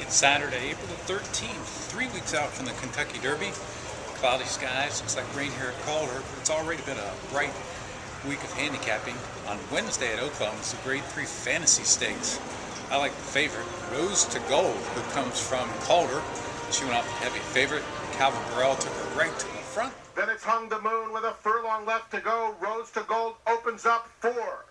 It's Saturday, April the 13th, 3 weeks out from the Kentucky Derby. Cloudy skies, looks like rain here at Calder, but it's already been a bright week of handicapping. On Wednesday at Oaklawn, it's the Grade 3 Fantasy Stakes. I like the favorite, Rose to Gold, who comes from Calder. She went off the heavy favorite. Calvin Borel took her right to the front. Then it's Hung the Moon with a furlong left to go. Rose to Gold opens up 4.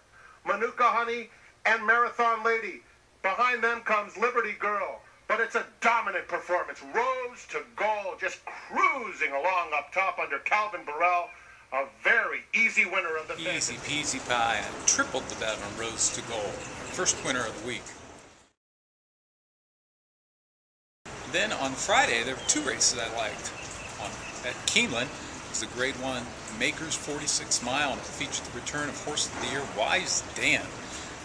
Manuka Honey and Marathon Lady. Behind them comes Liberty Girl. But it's a dominant performance. Rose to Gold just cruising along up top under Calvin Borel. A very easy winner of the Easy peasy pie. I tripled the bet on Rose to Gold. First winner of the week. Then on Friday, there were 2 races I liked. At Keeneland was the Grade 1 Makers 46 Mile, and it featured the return of Horse of the Year, Wise Dan.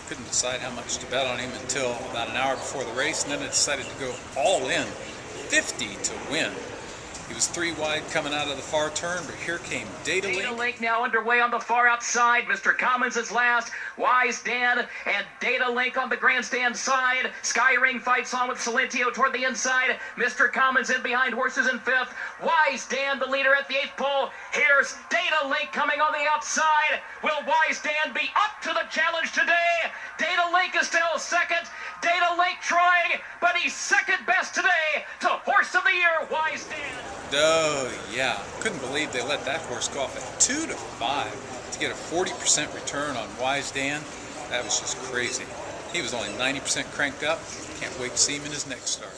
Couldn't decide how much to bet on him until about an hour before the race, and then I decided to go all in, 50 to win. He was 3 wide coming out of the far turn, but here came Data Link. Data Link now underway on the far outside. Mr. Commons is last. Wise Dan and Data Link on the grandstand side. Skyring fights on with Silentio toward the inside. Mr. Commons in behind horses in 5th. Wise Dan, the leader at the 8th pole. Here's Data Link coming on the outside. Will Wise Dan be up to the challenge today? Data Link is still 2nd. Data Link trying, but he's 2nd best today to Horse of the Year, Wise Dan. Oh, yeah. Couldn't believe they let that horse go off at 2 to 5 to get a 40% return on Wise Dan. That was just crazy. He was only 90% cranked up. Can't wait to see him in his next start.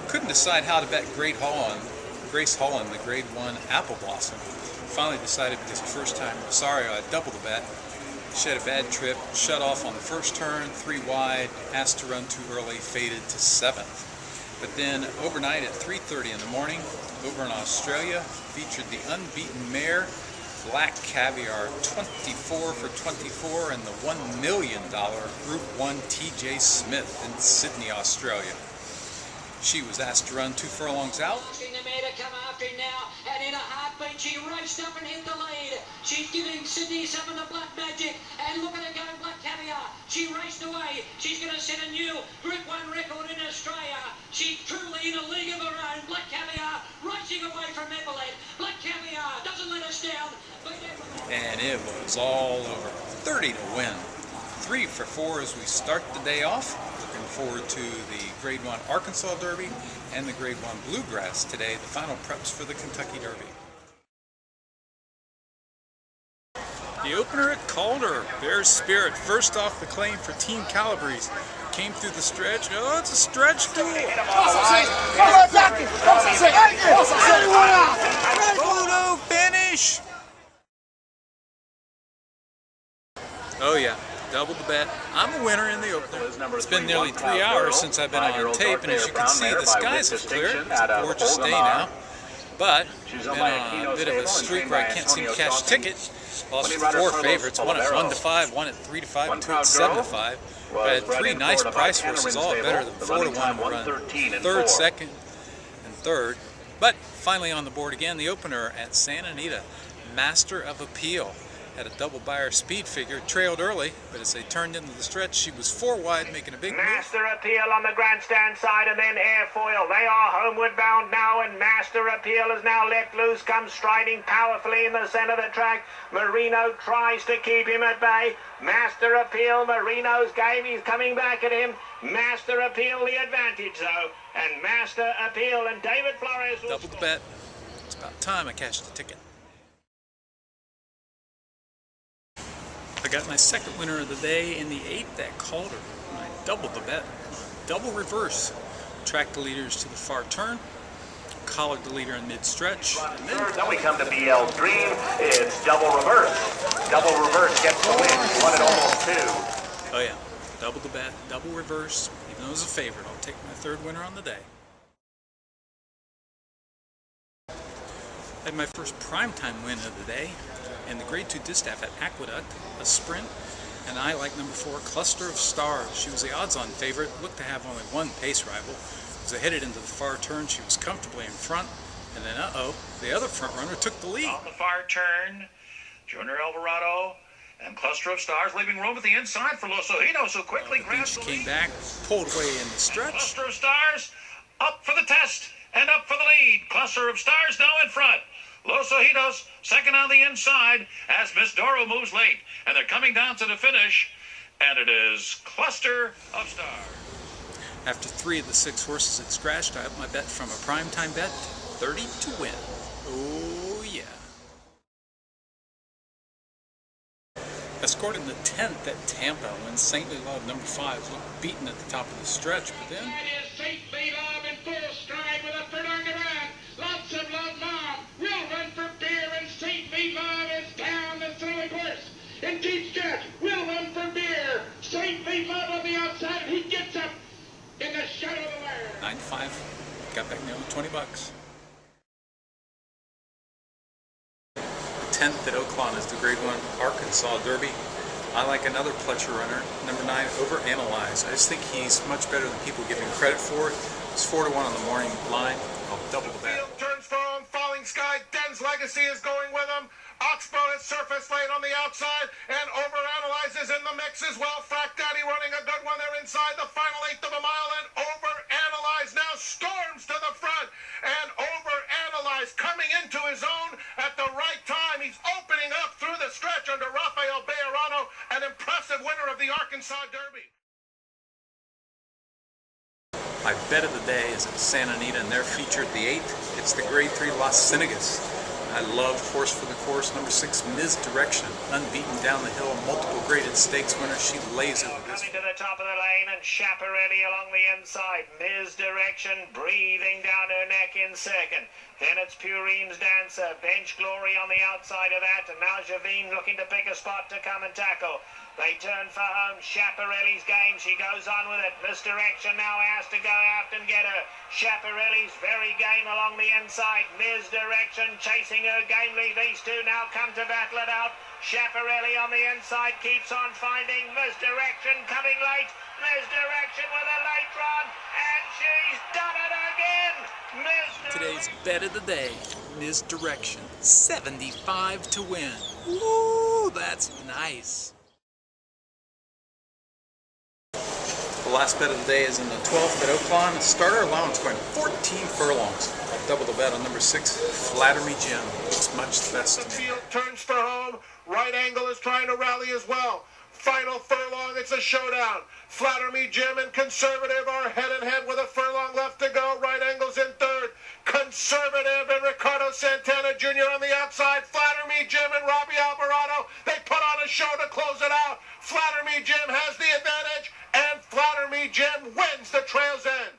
Couldn't decide how to bet Grace Holland, the Grade 1 Apple Blossom. Finally decided because the first time Rosario, I'd double the bet. She had a bad trip, shut off on the first turn, 3 wide, asked to run too early, faded to 7th. But then overnight at 3:30 in the morning, over in Australia, featured the unbeaten mare, Black Caviar, 24 for 24, and the $1 million Group 1 TJ Smith in Sydney, Australia. She was asked to run 2 furlongs out. Asking the mare to come after him now, and in a heartbeat she raced up and hit the lead. She's giving Sydney some of the Black Magic, and look at her go, Black Caviar. She raced away. She's going to set a new Group 1 record in Australia. She's truly in a league of her own. Black Caviar racing away from Evelyn. Black Caviar doesn't let us down. And it was all over. 30 to win. 3 for 4 as we start the day off. Looking forward to the Grade 1 Arkansas Derby and the Grade 1 Bluegrass today, the final preps for the Kentucky Derby. The opener at Calder, Bears Spirit, first off the claim for Team Calabrese. Came through the stretch. Oh, it's a stretch duel. Photo finish. Oh yeah. Double the bet. I'm a winner in the opener. It's been nearly 3 hours since I've been on tape, and as you can see, the skies have cleared. It's a gorgeous day now. But been on a bit of a streak where I can't seem to cash a ticket. Lost 4 favorites, one at 1 to 5, one at 3 to 5, and 2 at 7 to 5. I had 3 nice price horses, all better than 4 to 1 to run 3rd, 2nd, and 3rd. But finally on the board again, the opener at Santa Anita, Master of Appeal. Had a double buyer speed figure, trailed early, but as they turned into the stretch, she was 4 wide, making a big move. Master Appeal on the grandstand side, and then Airfoil. They are homeward bound now, and Master Appeal is now let loose, comes striding powerfully in the center of the track. Marino tries to keep him at bay. Master Appeal, Marino's game, he's coming back at him. Master Appeal the advantage, though, and Master Appeal and David Flores will double the bet. It's about time I cashed the ticket. I got my 2nd winner of the day in the 8th at Calder. I doubled the bet. Double reverse. Tracked the leaders to the far turn. Collared the leader in mid-stretch. Then we come to BL Dream. It's double reverse. Double reverse gets the win. He won it almost 2. Oh yeah. Double the bet. Double reverse. Even though it was a favorite, I'll take my 3rd winner on the day. I had my first primetime win of the day in the Grade 2 Distaff at Aqueduct, a sprint, and I like number 4, Cluster of Stars. She was the odds-on favorite, looked to have only 1 pace rival. As I headed into the far turn, she was comfortably in front, and then the other front runner took the lead. On the far turn, Junior Alvarado and And Cluster of Stars leaving room at the inside for Los Ojitos, who quickly The grabs Beach the came lead. back, pulled away in the stretch. Cluster of Stars up for the test and up for the lead. Cluster of Stars now in front. Los Ojitos second on the inside as Miss Doro moves late. And they're coming down to the finish. And it is Cluster of Stars. After 3 of the 6 horses had scratched, I upped my bet from a primetime bet to 30 to win. Oh yeah. Escorting the 10th at Tampa when Saintly Love number 5 looked beaten at the top of the stretch, but then That is Saintly Love in full stride with a furlong to run. Lots of love mom will run for beer, and Saintly Love is down the silly course. And Deep Stretch will run for beer. Saintly Love on the outside, and he gets up in the shadow of the wire. 9-5, got back nearly $20. 10th at Oaklawn is the Grade 1 Arkansas Derby. I like another Pletcher runner, number 9, Overanalyze. I just think he's much better than people give him credit for. It's 4 to 1 on the morning line. I'll double the bet. Field turns for home. Falling Sky. Den's Legacy is going with him. Oxbow has surfaced late on the outside, and Overanalyze is in the mix as well. Frack Daddy running a good one there inside the final 1/8 of a mile, and Overanalyze now storms to the front, and Overanalyze coming into his own at the right time. He's opening up through the stretch under Rafael Bejarano, an impressive winner of the Arkansas Derby. My bet of the day is at Santa Anita, and they're featured the 8th. It's the Grade 3 Las Cinegas. I love Horse for the Course, number 6, Misdirection. Unbeaten down the hill, multiple graded stakes winner. She lays it with this. Coming to the top of the lane, and Chaparelli along the inside. Misdirection breathing down her neck in second. Then it's Purine's Dancer. Bench Glory on the outside of that. And now Javine looking to pick a spot to come and tackle. They turn for home. Chaparelli's game. She goes on with it. Misdirection now has to go out and get her. Chaparelli's very game along the inside. Misdirection chasing her gamely. These two now come to battle it out. Chaparelli on the inside keeps on finding Misdirection coming late. Misdirection with a late run, and she's done it again. Today's bet of the day, Misdirection. 75 to win. Ooh, that's nice. The last bet of the day is in the 12th at Oaklawn. Starter allowance going 14 furlongs. I'll double the bet on number 6, Flatter Me Jim. Looks much the best The to me. field turns for home. Right Angle is trying to rally as well. Final furlong, it's a showdown. Flatter Me Jim and Conservative are head and head with a furlong left to go. Right Angle's in third. Conservative and Ricardo Santana Jr. on the outside. Flatter Me Jim and Robbie Alvarado. They put on a show to close it out. Flatter Me Jim has the advantage, and Flatter Me Jim wins the Trail's End.